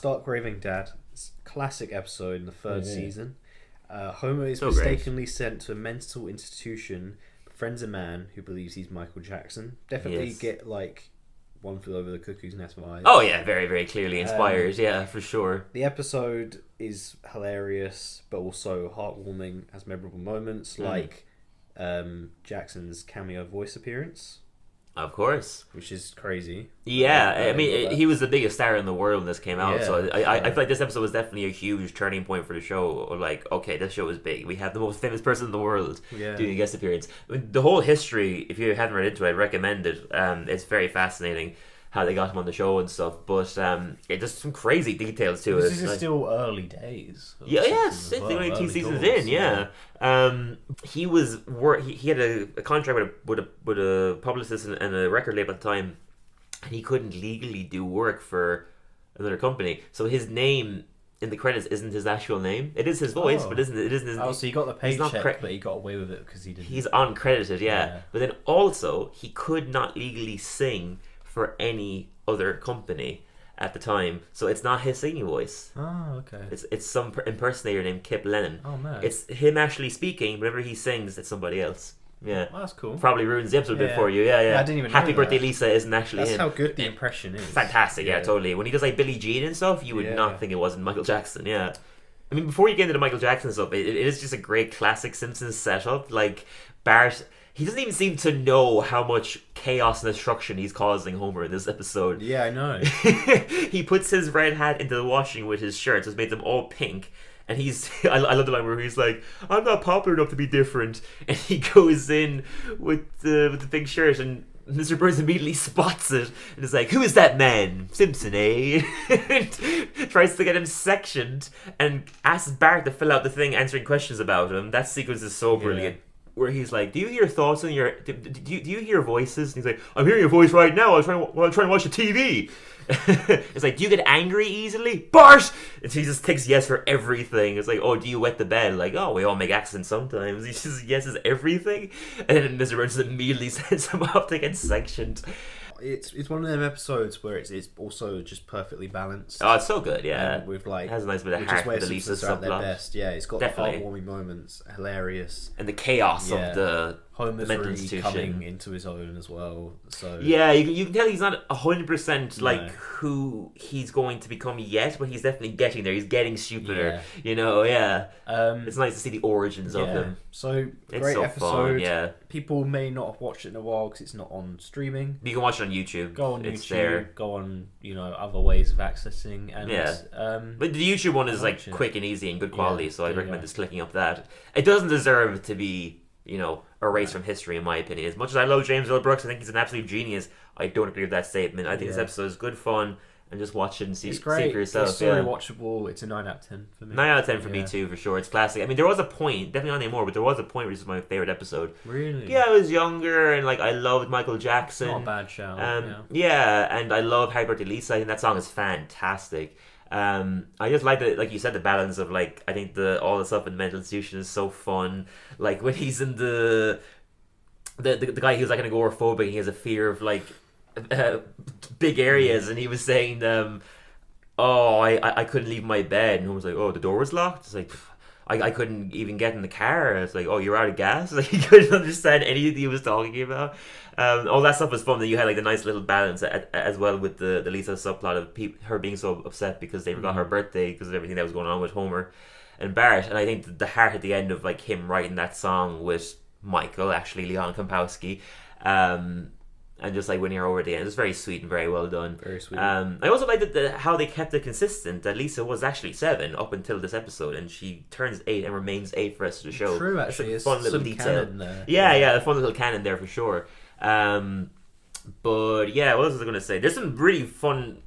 Stark Raving Dad. It's a classic episode in the third season. Homer is So mistakenly sent to a mental institution, befriends a man who believes he's Michael Jackson. Definitely Yes. get One Flew Over the Cuckoo's Nest vibes. Oh yeah, very, very clearly inspired. Yeah, for sure. The episode is hilarious, but also heartwarming, has memorable moments like Jackson's cameo voice appearance, Of course. which is crazy. Yeah, I I mean, love that. he was the biggest star in the world when this came out, Yeah, so I sure. feel like this episode was definitely a huge turning point for the show. Like, okay, this show is big. We have the most famous person in the world doing a guest appearance. I mean, the whole history, if you haven't read into it, I recommend it. It's very fascinating how they got him on the show and stuff, but there's some crazy details to it. This is Like- still early days. of yeah, yes, Simpsons as it's well, only 2 early seasons doors, in. Yeah, he was he had a contract with a publicist and a record label at the time, and he couldn't legally do work for another company. So his name in the credits isn't his actual name. It is his voice, but it isn't his. Oh, so he got the he's not paycheck, but he got away with it because he didn't. He's uncredited, yeah. Yeah. But then also he could not legally sing for any other company at the time, so it's not his singing voice. Oh, okay. It's some impersonator named Kip Lennon. Oh man, It's him actually speaking. Whenever he sings, it's somebody else. Yeah. well, that's cool. Probably ruins the episode a bit Yeah. for you. Yeah, yeah. Yeah, I didn't even Happy know Birthday that. Lisa isn't actually That's him. how good the impression is. Fantastic, yeah, totally. When he does like Billie Jean and stuff, you would Yeah. not think it wasn't Michael Jackson. Yeah. I mean, before you get into the Michael Jackson stuff, it is just a great classic Simpsons setup. Like Bart, he doesn't even seem to know how much chaos and destruction he's causing Homer in this episode. Yeah, I know. He puts his red hat into the washing with his shirts, which made them all pink. And I love the line where he's like, "I'm not popular enough to be different," and he goes in with the big shirt, and Mr. Burns immediately spots it and is like, "Who is that man? Simpson, eh?" And tries to get him sectioned and asks Bart to fill out the thing answering questions about him. That sequence is so brilliant. Where he's like, "Do you hear thoughts in your? Do you hear voices?" And he's like, "I'm hearing a voice right now. While I'm trying to watch the TV." It's like, "Do you get angry easily, Bart?" And he just takes yes for everything. It's like, "Oh, do you wet the bed?" Like, "Oh, we all make accidents sometimes." He just yeses everything, and then Mr. Burns immediately sends him off to get sectioned. It's one of them episodes where it's also just perfectly balanced. Oh, it's so good, yeah. With It has a nice bit of which heart is where with the Lisa Simpsons are at their subplot. best. Yeah, it's got Definitely. the heartwarming moments, hilarious. And the chaos Yeah. of the Homer's mental really institution. coming into his own as well. So Yeah, you can tell he's not 100% like No. who he's going to become yet, but he's definitely getting there. He's getting stupider, Yeah. you know. Yeah, um, it's nice to see the origins of him. So It's great so episode. fun. Yeah, People may not have watched it in a while because it's not on streaming. you can watch it on YouTube. Go on it's YouTube. there. Go on, other ways of accessing. And Yeah. But the YouTube one is like watch it. quick and easy and good quality, Yeah, so I there you recommend go. just clicking up that. It doesn't deserve to be, erased from history, in my opinion. As much as I love James Earl Brooks, I think he's an absolute genius. I don't agree with that statement. I think this Yeah. episode is good fun, and just watch it and see, it's see great. for yourself. It's still yeah. rewatchable. It's a 9 out of 10 for me. 9 out of 10 for me Yeah. too, for sure. It's classic. I mean, there was a point, definitely not anymore, but there was a point where this was my favorite episode. Really? Yeah, I was younger and I loved Michael Jackson. Not a bad shout. Yeah, and I love Happy Birthday Lisa. I think that song is fantastic. I just like the, like you said, the balance of I think all the stuff in mental institution is so fun. Like when he's in the guy who's an agoraphobic, he has a fear of big areas, and he was saying, "Oh, I couldn't leave my bed," and he was like, "Oh, the door was locked." It's like, I couldn't even get in the car. It's like, "Oh, you're out of gas." Like he couldn't understand anything he was talking about. All that stuff was fun. Then you had the nice little balance as well with the Lisa subplot of her being so upset because they forgot her birthday because of everything that was going on with Homer and Bart. And I think the heart at the end of him writing that song with Michael, actually Leon Kompowski, and just winning her over at the end, it was very sweet and very well done. Very sweet. I also liked how they kept it consistent that Lisa was actually 7 up until this episode, and she turns 8 and remains 8 for the rest of the show. True, That's actually. a It's fun little some detail. canon there. Yeah, a fun little canon there for sure. But yeah, what else was I going to say? There's some really fun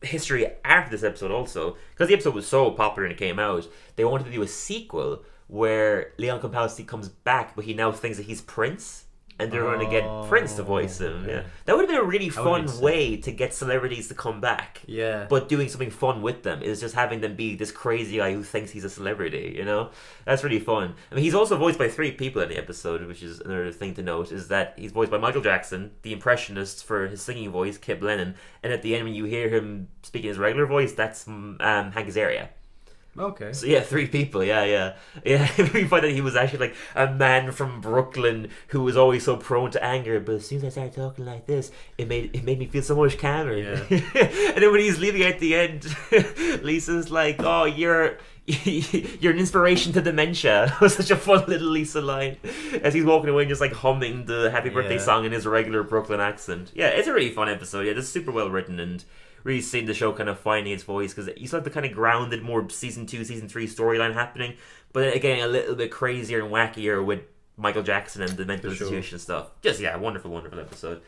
history after this episode also, because the episode was so popular and it came out. They wanted to do a sequel where Leon Kompowski comes back, but he now thinks that he's Prince. and they're going to get Prince to voice him. Okay. Yeah, that would have been a really That would make fun way to get celebrities to come back. Yeah. But doing something fun with them is just having them be this crazy guy who thinks he's a celebrity, you know? That's really fun. I mean, he's also voiced by 3 people in the episode, which is another thing to note, is that he's voiced by Michael Jackson, the impressionist for his singing voice, Kip Lennon, and at the end when you hear him speaking his regular voice, that's Hank Azaria. Okay. So yeah, 3 people, yeah. We find that he was actually like a man from Brooklyn who was always so prone to anger, but as soon as I started talking like this, it made me feel so much calmer. Yeah. And then when he's leaving at the end, Lisa's like, "Oh, you're an inspiration to dementia." It was such a fun little Lisa line as he's walking away and just like humming the Happy Birthday song in his regular Brooklyn accent. Yeah, it's a really fun episode. Yeah, it's super well written and really seeing the show kind of finding its voice because you saw the kind of grounded, more season 2, season 3 storyline happening, but then again a little bit crazier and wackier with Michael Jackson and the mental institution stuff. Just wonderful episode.